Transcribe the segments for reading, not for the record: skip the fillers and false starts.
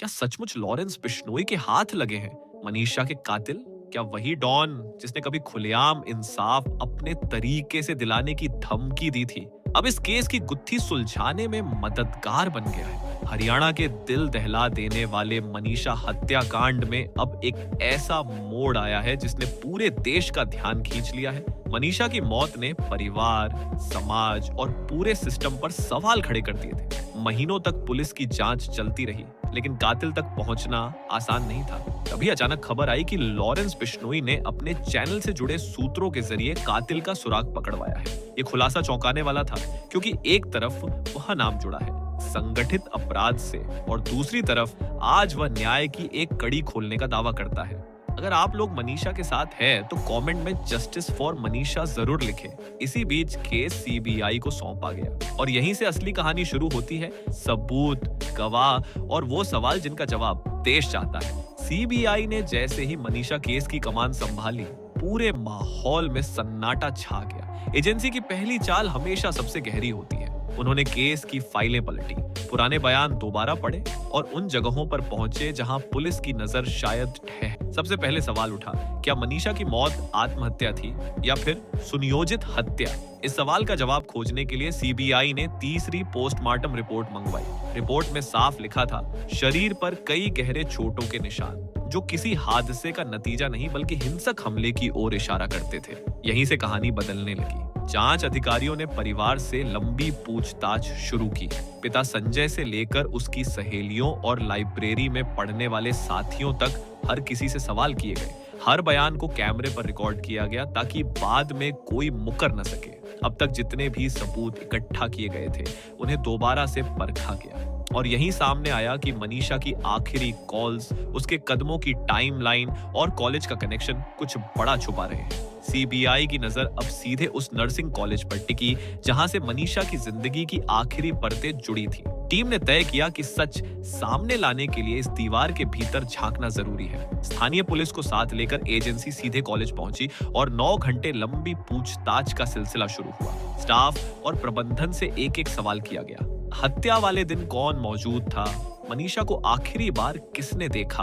क्या सचमुच लॉरेंस बिश्नोई के हाथ लगे हैं मनीषा के कातिल? क्या वही डॉन जिसने कभी खुलेआम इंसाफ अपने तरीके से दिलाने की धमकी दी थी, अब इस केस की गुत्थी सुलझाने में मददगार बन गया है? हरियाणा के दिल दहला देने वाले मनीषा हत्याकांड में अब एक ऐसा मोड़ आया है जिसने पूरे देश का ध्यान खींच लिया है। मनीषा की मौत ने परिवार, समाज और पूरे सिस्टम पर सवाल खड़े कर दिए थे। महीनों तक पुलिस की जांच चलती रही, लेकिन कातिल तक पहुंचना आसान नहीं था। तभी अचानक खबर आई कि लॉरेंस बिश्नोई ने अपने चैनल से जुड़े सूत्रों के जरिए कातिल का सुराग पकड़वाया है। ये खुलासा चौंकाने वाला था, क्योंकि एक तरफ वह नाम जुड़ा है संगठित अपराध से और दूसरी तरफ आज वह न्याय की एक कड़ी खोलने का दावा करता है। अगर आप लोग मनीषा के साथ हैं तो कमेंट में जस्टिस फॉर मनीषा जरूर लिखें। इसी बीच केस सीबीआई को सौंपा गया और यहीं से असली कहानी शुरू होती है। सबूत, गवाह और वो सवाल जिनका जवाब देश चाहता है। सीबीआई ने जैसे ही मनीषा केस की कमान संभाली, पूरे माहौल में सन्नाटा छा गया। एजेंसी की पहली चाल हमेशा सबसे गहरी होती है। उन्होंने केस की फाइलें पलटी, पुराने बयान दोबारा पढ़े और उन जगहों पर पहुंचे जहां पुलिस की नजर शायद ठह। सबसे पहले सवाल उठा, क्या मनीषा की मौत आत्महत्या थी या फिर सुनियोजित हत्या? इस सवाल का जवाब खोजने के लिए सीबीआई ने तीसरी पोस्टमार्टम रिपोर्ट मंगवाई। रिपोर्ट में साफ लिखा था, शरीर पर कई गहरे चोटों के निशान, जो किसी हादसे का नतीजा नहीं बल्कि हिंसक हमले की ओर इशारा करते थे। यहीं से कहानी बदलने लगी। जांच अधिकारियों ने परिवार से लंबी पूछताछ शुरू की। पिता संजय से लेकर उसकी सहेलियों और लाइब्रेरी में पढ़ने वाले साथियों तक हर किसी से सवाल किए गए। हर बयान को कैमरे पर रिकॉर्ड किया गया ताकि बाद में कोई मुकर न सके। अब तक जितने भी सबूत इकट्ठा किए गए थे, उन्हें दोबारा से परखा गया और यही सामने आया कि मनीषा की आखिरी कॉल्स, उसके कदमों की टाइमलाइन और कॉलेज का कनेक्शन कुछ बड़ा छुपा रहे हैं। सीबीआई की नजर अब सीधे उस नर्सिंग कॉलेज पर टिकी जहां से मनीषा की जिंदगी की आखिरी परतें जुड़ी थी। टीम ने तय किया कि सच सामने लाने के लिए इस दीवार के भीतर झांकना जरूरी है। स्थानीय पुलिस को साथ लेकर एजेंसी सीधे कॉलेज पहुंची और 9 घंटे लंबी पूछताछ का सिलसिला शुरू हुआ। स्टाफ और प्रबंधन से एक-एक सवाल किया गया। हत्या वाले दिन कौन मौजूद था? मनीषा को आखिरी बार किसने देखा?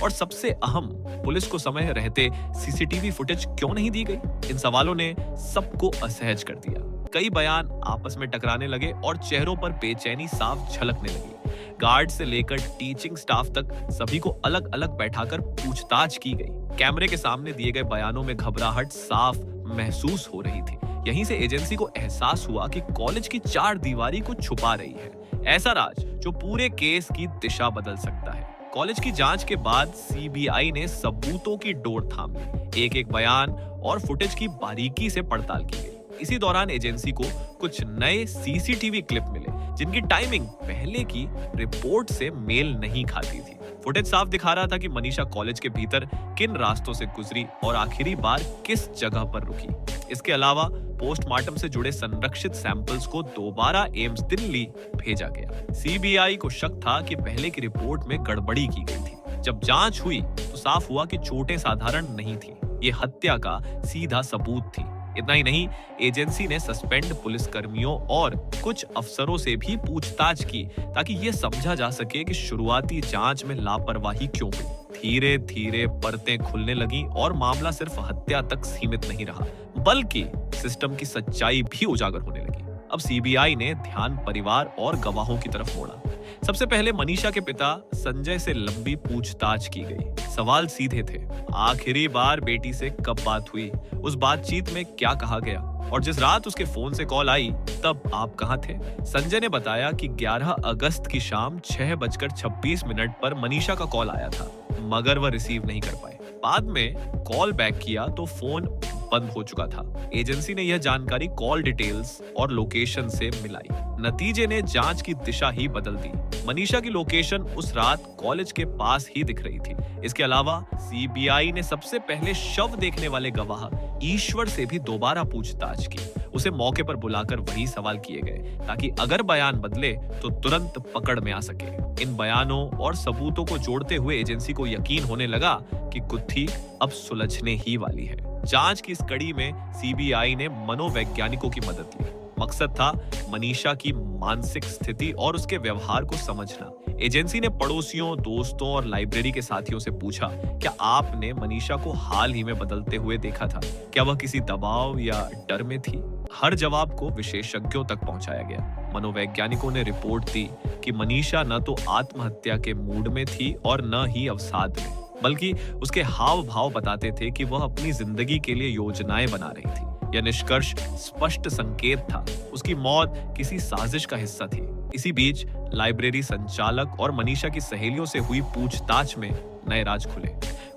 और सबसे अहम, पुलिस को समय रहते सीसीटीवी फुटेज क्यों नहीं दी गई? इन सवालों ने सबको असहज कर दिया। कई बयान आपस में टकराने लगे और चेहरों पर बेचैनी साफ झलकने लगी। गार्ड से लेकर टीचिंग स्टाफ तक सभी को अलग अलग बैठाकर पूछताछ की गई। कैमरे के सामने दिए गए बयानों में घबराहट साफ महसूस हो रही थी। यहीं से एजेंसी को एहसास हुआ कि कॉलेज की चार दीवारी कुछ छुपा रही है, ऐसा राज जो पूरे केस की दिशा बदल सकता है। कॉलेज की जांच के बाद सीबीआई ने सबूतों की डोर थाम ली। एक एक बयान और फुटेज की बारीकी से पड़ताल की गई। इसी दौरान एजेंसी को कुछ नए सीसीटीवी क्लिप मिले जिनकी टाइमिंग पहले की रिपोर्ट से मेल नहीं खाती थी। फुटेज साफ दिखा रहा था कि मनीषा कॉलेज के भीतर किन रास्तों से गुजरी और आखिरी बार किस जगह पर रुकी। इसके अलावा पोस्टमार्टम से जुड़े संरक्षित सैंपल्स को दोबारा एम्स दिल्ली भेजा गया। सीबीआई को शक था कि पहले की रिपोर्ट में गड़बड़ी की गई थी। जब जांच हुई तो साफ हुआ कि चोटें साधारण नहीं थी, ये हत्या का सीधा सबूत थी। इतना ही नहीं, एजेंसी ने सस्पेंड पुलिसकर्मियों और कुछ अफसरों से भी पूछताछ की ताकि ये समझा जा सके कि शुरुआती जांच में लापरवाही क्यों हुई। धीरे धीरे परतें खुलने लगी और मामला सिर्फ हत्या तक सीमित नहीं रहा, बल्कि सिस्टम की सच्चाई भी उजागर होने लगी। अब सीबीआई ने ध्यान परिवार और गवाहों की तरफ मोड़ा। सबसे पहले मनीषा के पिता संजय से लंबी पूछताछ की गई। सवाल सीधे थे, आखिरी बार बेटी से कब बात हुई, उस बातचीत में क्या कहा गया और जिस रात उसके फोन से कॉल आई तब आप कहां थे? संजय ने बताया कि 11 अगस्त की शाम 6:26 पर मनीषा का कॉल आया था, मगर वह रिसीव नहीं कर पाए। बाद में कॉल बैक किया तो फोन बंद हो चुका था। एजेंसी ने यह जानकारी कॉल डिटेल्स और लोकेशन से मिलाई। नतीजे ने जांच की दिशा ही बदल दी। मनीषा की लोकेशन उस रात कॉलेज के पास ही दिख रही थी। इसके अलावा सीबीआई ने सबसे पहले शव देखने वाले गवाह ईश्वर से भी दोबारा पूछताछ की। उसे मौके पर बुलाकर वही सवाल किए गए ताकि अगर बयान बदले तो तुरंत पकड़ में आ सके। इन बयानों और सबूतों को जोड़ते हुए एजेंसी को यकीन होने लगा कि गुत्थी अब सुलझने ही वाली है। जांच की इस कड़ी में सीबीआई ने मनोवैज्ञानिकों की मदद ली। मकसद था मनीषा की मानसिक स्थिति और उसके व्यवहार को समझना। एजेंसी ने पड़ोसियों, दोस्तों और लाइब्रेरी के साथियों से पूछा, क्या आपने मनीषा को हाल ही में बदलते हुए देखा था? क्या वह किसी दबाव या डर में थी? हर जवाब को विशेषज्ञों तक पहुंचाया गया। मनोवैज्ञानिकों ने रिपोर्ट दी कि मनीषा न तो आत्महत्या के मूड में थी और न ही अवसाद में, बल्कि उसके हाव भाव बताते थे कि वह अपनी जिंदगी के लिए योजनाएं बना रही थी। यह निष्कर्ष स्पष्ट संकेत था, उसकी मौत किसी साजिश का हिस्सा थी। इसी बीच लाइब्रेरी संचालक और मनीषा की सहेलियों से हुई पूछताछ में नए राज खुले।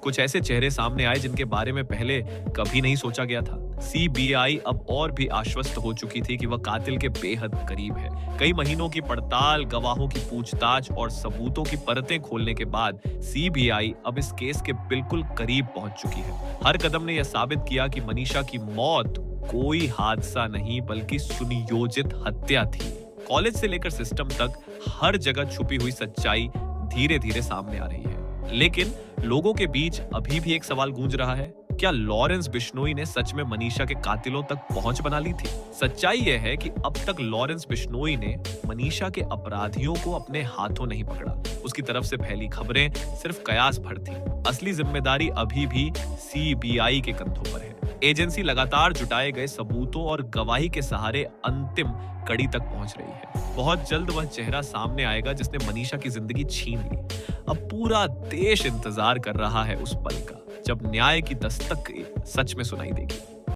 कुछ ऐसे चेहरे सामने आए जिनके बारे में पहले कभी नहीं सोचा गया था। सीबीआई अब और भी आश्वस्त हो चुकी थी कि वह कातिल के बेहद करीब है। कई महीनों की पड़ताल, गवाहों की पूछताछ और सबूतों की परतें खोलने के बाद सीबीआई अब इस केस के बिल्कुल करीब पहुंच चुकी है। हर कदम ने यह साबित किया कि मनीषा की मौत कोई हादसा नहीं बल्कि सुनियोजित हत्या थी। कॉलेज से लेकर सिस्टम तक हर जगह छुपी हुई सच्चाई धीरे धीरे सामने आ रही है। लेकिन लोगों के बीच अभी भी एक सवाल गूंज रहा है, क्या लॉरेंस बिश्नोई ने सच में मनीषा के कातिलों तक पहुंच बना ली थी? सच्चाई यह है कि अब तक लॉरेंस बिश्नोई ने मनीषा के अपराधियों को अपने हाथों नहीं पकड़ा। उसकी तरफ से फैली खबरें सिर्फ कयास भर थी। असली जिम्मेदारी अभी भी सीबीआई के कंधों पर है। एजेंसी लगातार जुटाए गए सबूतों और गवाही के सहारे अंतिम कड़ी तक पहुंच रही है। बहुत जल्द वह चेहरा सामने आएगा जिसने मनीषा की जिंदगी छीन ली। अब पूरा देश इंतजार कर रहा है उस पल का, जब न्याय की दस्तक सच में सुनाई देगी।